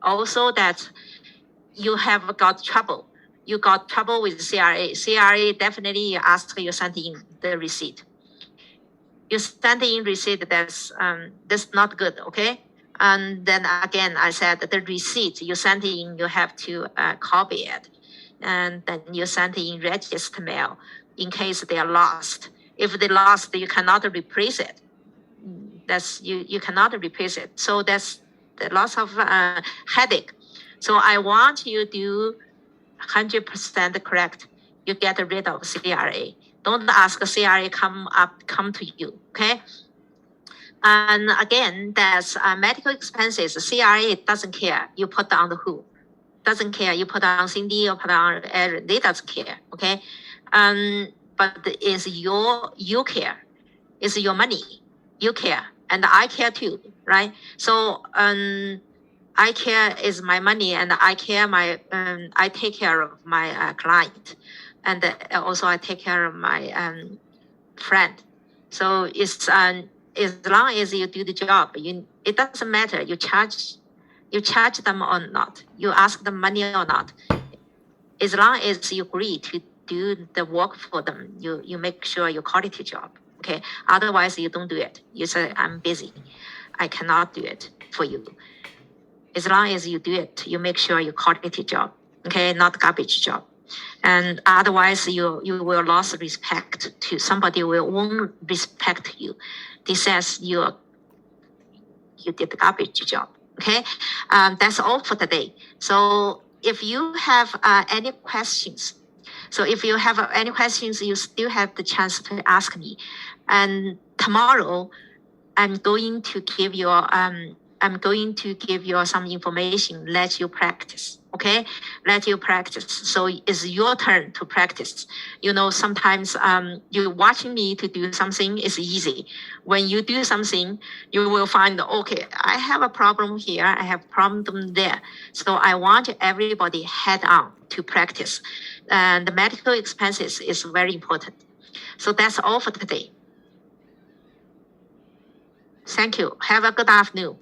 also that you have got trouble. You got trouble with CRA. CRA definitely ask you send in the receipt. You send in receipt. That's not good. Okay. And then again, I said the receipt you send in, you have to copy it, and then you send in registered mail in case they are lost. If they lost, you cannot replace it. You cannot replace it. So that's the loss of headache. So I want you to do 100% correct. You get rid of CRA. Don't ask CRA come to you. Okay. And again, that's medical expenses. CRA doesn't care. You put on the who. Doesn't care. You put on Cindy or put on Aaron. They doesn't care. Okay. But it's you care. It's your money. You care. And I care too. Right. So I care is my money, and I care I take care of my client, and also I take care of my friend. So it's as long as you do the job, it doesn't matter. You charge them or not. You ask them money or not. As long as you agree do the work for them. You make sure your quality job. Okay. Otherwise, you don't do it. You say, I'm busy. I cannot do it for you. As long as you do it, you make sure your quality job. Okay, not garbage job. And otherwise, you will lose respect to somebody won't respect you. This says you did the garbage job. Okay, that's all for today. So if you have any questions, you still have the chance to ask me. And tomorrow, I'm going to give you some information. Let you practice. Okay, let you practice. So it's your turn to practice. You know, sometimes you watching me to do something is easy. When you do something, you will find, okay, I have a problem here, I have a problem there. So I want everybody head on to practice. And the medical expenses is very important. So that's all for today. Thank you. Have a good afternoon.